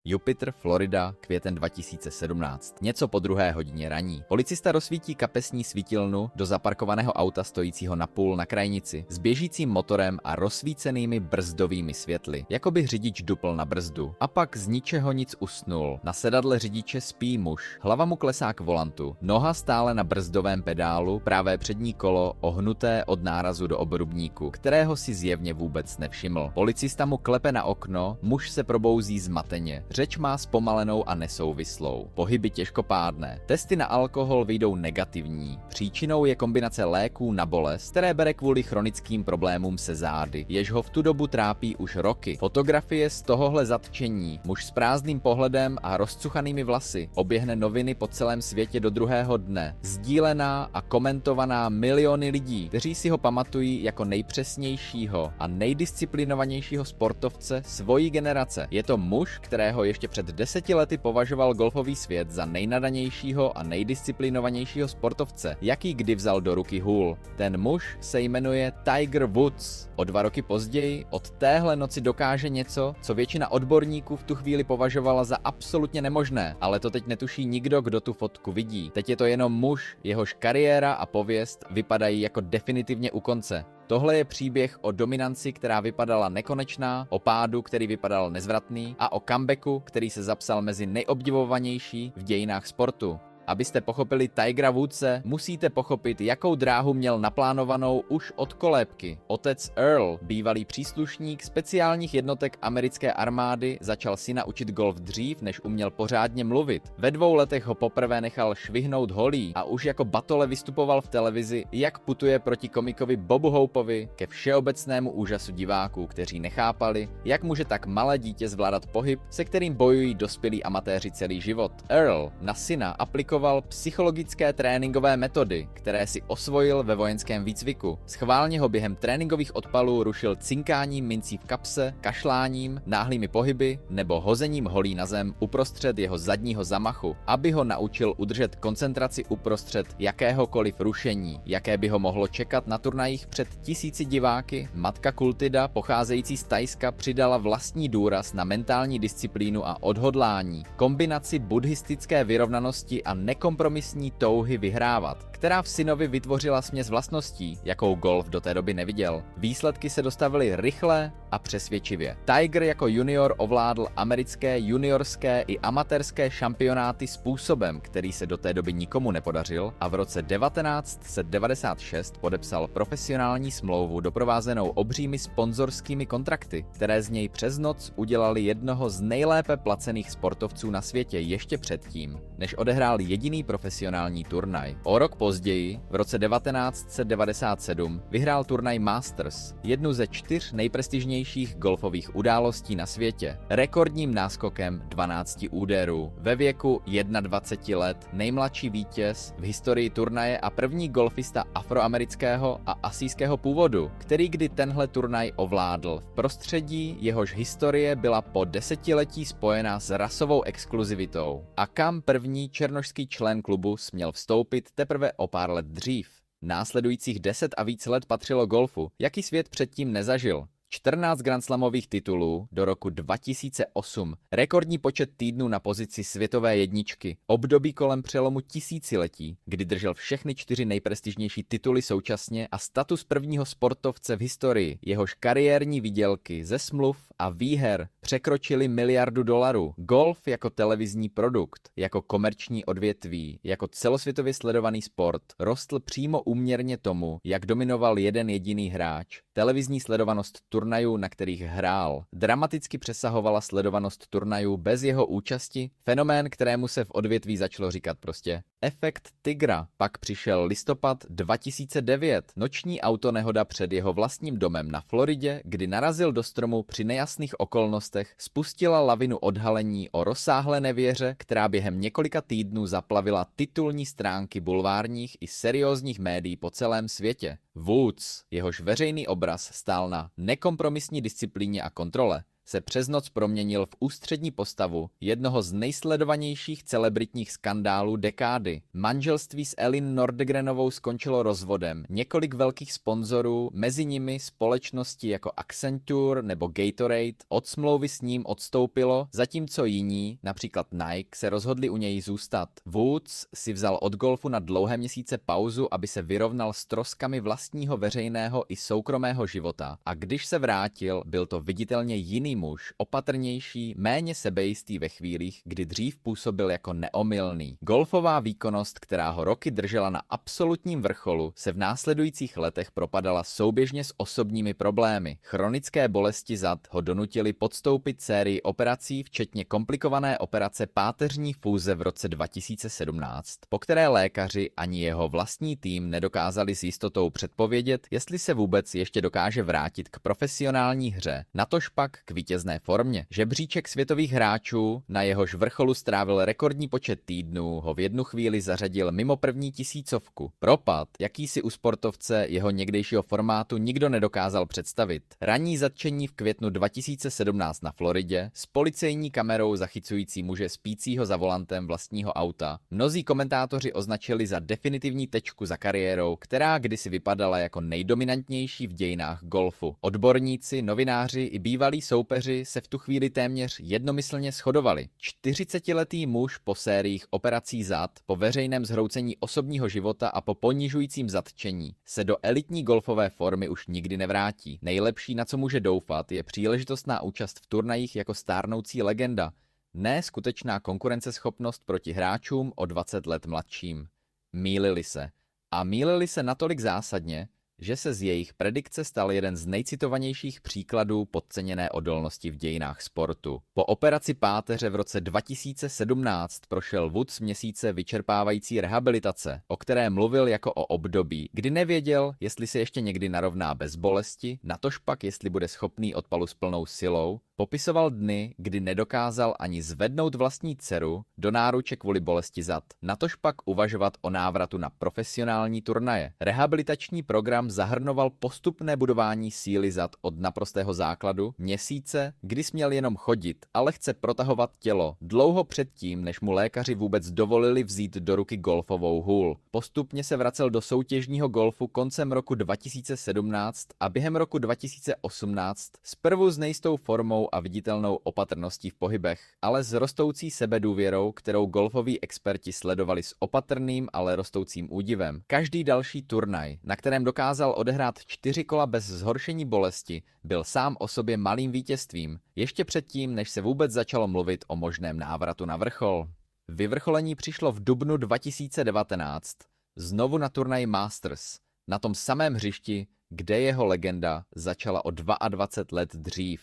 Jupiter, Florida, květen 2017. Něco po 2:00 raní. Policista rozsvítí kapesní svítilnu do zaparkovaného auta stojícího napůl na krajnici s běžícím motorem a rozsvícenými brzdovými světly, jako by řidič dupl na brzdu. A pak z ničeho nic usnul. Na sedadle řidiče spí muž. Hlava mu klesá k volantu. Noha stále na brzdovém pedálu, pravé přední kolo ohnuté od nárazu do obrubníku, kterého si zjevně vůbec nevšiml. Policista mu klepe na okno, muž se probouzí zmateně. Řeč má zpomalenou a nesouvislou. Pohyby těžkopádné. Testy na alkohol vyjdou negativní. Příčinou je kombinace léků na bolest, které bere kvůli chronickým problémům se zády, jež ho v tu dobu trápí už roky. Fotografie z tohohle zatčení. Muž s prázdným pohledem a rozcuchanými vlasy oběhne noviny po celém světě do druhého dne. Sdílená a komentovaná miliony lidí, kteří si ho pamatují jako nejpřesnějšího a nejdisciplinovanějšího sportovce svojí generace. Je to muž, kterého ještě před 10 lety považoval golfový svět za nejnadanějšího a nejdisciplinovanějšího sportovce, jaký kdy vzal do ruky hůl. Ten muž se jmenuje Tiger Woods. O 2 roky později od téhle noci dokáže něco, co většina odborníků v tu chvíli považovala za absolutně nemožné, ale to teď netuší nikdo, kdo tu fotku vidí. Teď je to jenom muž, jehož kariéra a pověst vypadají jako definitivně u konce. Tohle je příběh o dominanci, která vypadala nekonečná, o pádu, který vypadal nezvratný a o comebacku, který se zapsal mezi nejobdivovanější v dějinách sportu. Abyste pochopili Tigera Woodse, musíte pochopit, jakou dráhu měl naplánovanou už od kolébky. Otec Earl, bývalý příslušník speciálních jednotek americké armády, začal syna učit golf dřív, než uměl pořádně mluvit. Ve 2 letech ho poprvé nechal švihnout holí a už jako batole vystupoval v televizi, jak putuje proti komikovi Bobu Hopeovi, ke všeobecnému úžasu diváků, kteří nechápali, jak může tak malé dítě zvládat pohyb, se kterým bojují dospělí amatéři celý život. Earl na syna aplikoval psychologické tréninkové metody, které si osvojil ve vojenském výcviku. Schválně ho během tréninkových odpalů rušil cinkáním mincí v kapse, kašláním, náhlými pohyby nebo hozením holí na zem uprostřed jeho zadního zamachu, aby ho naučil udržet koncentraci uprostřed jakéhokoliv rušení, jaké by ho mohlo čekat na turnajích před tisíci diváky. Matka Kultida, pocházející z Thajska, přidala vlastní důraz na mentální disciplínu a odhodlání, kombinaci buddhistické vyrovnanosti a nekompromisní touhy vyhrávat, která v synovi vytvořila směs vlastností, jakou golf do té doby neviděl. Výsledky se dostavily rychle a přesvědčivě. Tiger jako junior ovládl americké juniorské i amatérské šampionáty způsobem, který se do té doby nikomu nepodařil, a v roce 1996 podepsal profesionální smlouvu doprovázenou obřími sponzorskými kontrakty, které z něj přes noc udělali jednoho z nejlépe placených sportovců na světě ještě předtím, než odehrál jediný profesionální turnaj. O rok později, v roce 1997, vyhrál turnaj Masters, jednu ze 4 nejprestižnějších golfových událostí na světě, rekordním náskokem 12 úderů. Ve věku 21 let nejmladší vítěz v historii turnaje a první golfista afroamerického a asijského původu, který kdy tenhle turnaj ovládl v prostředí, jehož historie byla po desetiletí spojená s rasovou exkluzivitou a kam první černošský člen klubu směl vstoupit teprve o pár let dřív. Následujících 10 a víc let patřilo golfu, jaký svět předtím nezažil. 14 grandslamových titulů do roku 2008, rekordní počet týdnů na pozici světové jedničky, období kolem přelomu tisíciletí, kdy držel všechny 4 nejprestižnější tituly současně a status prvního sportovce v historii, jehož kariérní výdělky ze smluv a výher překročily $1 miliardu. Golf jako televizní produkt, jako komerční odvětví, jako celosvětově sledovaný sport rostl přímo úměrně tomu, jak dominoval jeden jediný hráč. Televizní sledovanost turnajů, na kterých hrál, dramaticky přesahovala sledovanost turnajů bez jeho účasti, fenomén, kterému se v odvětví začalo říkat prostě efekt tygra. Pak přišel listopad 2009, noční autonehoda před jeho vlastním domem na Floridě, kdy narazil do stromu při nejasných okolnostech, spustila lavinu odhalení o rozsáhlé nevěře, která během několika týdnů zaplavila titulní stránky bulvárních i seriózních médií po celém světě. Woods, jehož veřejný obraz stál na nekompromisní disciplíně a kontrole, se přes noc proměnil v ústřední postavu jednoho z nejsledovanějších celebritních skandálů dekády. Manželství s Elin Nordegrenovou skončilo rozvodem. Několik velkých sponzorů, mezi nimi společnosti jako Accenture nebo Gatorade, od smlouvy s ním odstoupilo, zatímco jiní, například Nike, se rozhodli u něj zůstat. Woods si vzal od golfu na dlouhé měsíce pauzu, aby se vyrovnal s troskami vlastního veřejného i soukromého života. A když se vrátil, byl to viditelně jiný muž, opatrnější, méně sebejistý ve chvílích, kdy dřív působil jako neomylný. Golfová výkonnost, která ho roky držela na absolutním vrcholu, se v následujících letech propadala souběžně s osobními problémy. Chronické bolesti zad ho donutily podstoupit sérii operací, včetně komplikované operace páteřní fúze v roce 2017, po které lékaři ani jeho vlastní tým nedokázali s jistotou předpovědět, jestli se vůbec ještě dokáže vrátit k profesionální hře, natožpak k vítězné formě. Žebříček světových hráčů, na jehož vrcholu strávil rekordní počet týdnů, ho v jednu chvíli zařadil mimo první tisícovku. Propad, jaký si u sportovce jeho někdejšího formátu nikdo nedokázal představit. Ranní zatčení v květnu 2017 na Floridě s policejní kamerou zachycující muže spícího za volantem vlastního auta mnozí komentátoři označili za definitivní tečku za kariérou, která kdysi vypadala jako nejdominantnější v dějinách golfu. Odborníci, novináři i bývalí soupeři se v tu chvíli téměř jednomyslně shodovali. 40letý muž po sériích operací zad, po veřejném zhroucení osobního života a po ponižujícím zatčení se do elitní golfové formy už nikdy nevrátí. Nejlepší, na co může doufat, je příležitostná účast v turnajích jako stárnoucí legenda, ne skutečná konkurenceschopnost proti hráčům o 20 let mladším. Mýlili se. A mýlili se natolik zásadně, že se z jejich predikce stal jeden z nejcitovanějších příkladů podceněné odolnosti v dějinách sportu. Po operaci páteře v roce 2017 prošel Woods měsíce vyčerpávající rehabilitace, o které mluvil jako o období, kdy nevěděl, jestli se ještě někdy narovná bez bolesti, natožpak jestli bude schopný odpalu s plnou silou. Popisoval dny, kdy nedokázal ani zvednout vlastní dceru do náruče kvůli bolesti zad, natožpak uvažovat o návratu na profesionální turnaje. Rehabilitační program zahrnoval postupné budování síly zad od naprostého základu, měsíce, kdy směl jenom chodit a lehce protahovat tělo, dlouho předtím, než mu lékaři vůbec dovolili vzít do ruky golfovou hůl. Postupně se vracel do soutěžního golfu koncem roku 2017 a během roku 2018 zprvu s nejistou formou a viditelnou opatrností v pohybech, ale s rostoucí sebedůvěrou, kterou golfoví experti sledovali s opatrným, ale rostoucím údivem. Každý další turnaj, na kterém dokázal odehrát 4 kola bez zhoršení bolesti, byl sám o sobě malým vítězstvím, ještě předtím, než se vůbec začalo mluvit o možném návratu na vrchol. Vyvrcholení přišlo v dubnu 2019, znovu na turnaji Masters, na tom samém hřišti, kde jeho legenda začala o 22 let dřív.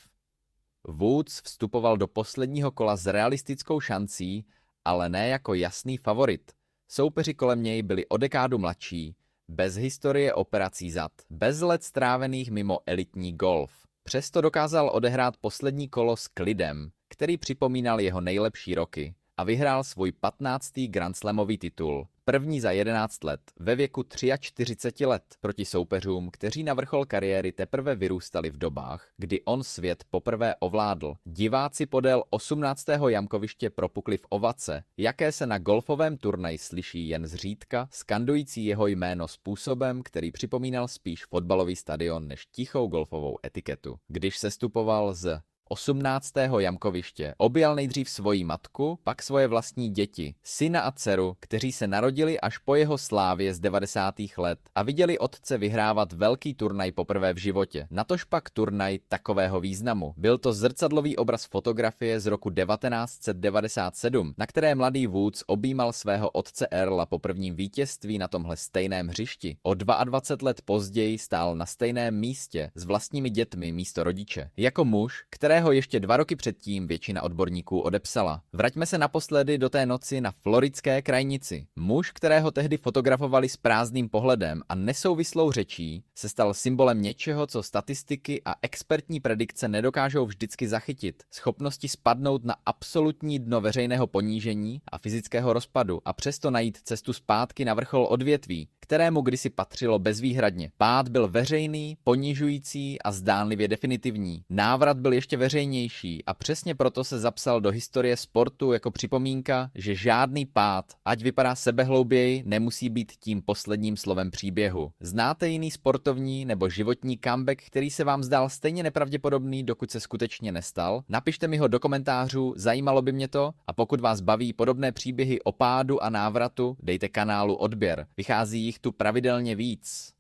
Woods vstupoval do posledního kola s realistickou šancí, ale ne jako jasný favorit. Soupeři kolem něj byli o dekádu mladší, bez historie operací zad, bez let strávených mimo elitní golf. Přesto dokázal odehrát poslední kolo s klidem, který připomínal jeho nejlepší roky, a vyhrál svůj 15. grandslamový titul, první za 11 let, ve věku 43 let, proti soupeřům, kteří na vrchol kariéry teprve vyrůstali v dobách, kdy on svět poprvé ovládl. Diváci podél 18. jamkoviště propukli v ovace, jaké se na golfovém turnaji slyší jen zřídka, skandující jeho jméno způsobem, který připomínal spíš fotbalový stadion než tichou golfovou etiketu. Když sestupoval z 18. jamkoviště objal nejdřív svoji matku, pak svoje vlastní děti, syna a dceru, kteří se narodili až po jeho slávě z 90. let a viděli otce vyhrávat velký turnaj poprvé v životě. Natož pak turnaj takového významu. Byl to zrcadlový obraz fotografie z roku 1997, na které mladý Woods objímal svého otce Earla po prvním vítězství na tomhle stejném hřišti. O 22 let později stál na stejném místě s vlastními dětmi místo rodiče. Jako muž, kterého ještě 2 roky předtím většina odborníků odepsala. Vraťme se naposledy do té noci na floridské krajnici. Muž, kterého tehdy fotografovali s prázdným pohledem a nesouvislou řečí, se stal symbolem něčeho, co statistiky a expertní predikce nedokážou vždycky zachytit. Schopnosti spadnout na absolutní dno veřejného ponížení a fyzického rozpadu a přesto najít cestu zpátky na vrchol odvětví, kterému kdysi patřilo bezvýhradně. Pád byl veřejný, ponižující a zdánlivě definitivní. Návrat byl ještě nejveřejnější a přesně proto se zapsal do historie sportu jako připomínka, že žádný pád, ať vypadá sebehlouběji, nemusí být tím posledním slovem příběhu. Znáte jiný sportovní nebo životní comeback, který se vám zdál stejně nepravděpodobný, dokud se skutečně nestal? Napište mi ho do komentářů, zajímalo by mě to, a pokud vás baví podobné příběhy o pádu a návratu, dejte kanálu odběr. Vychází jich tu pravidelně víc.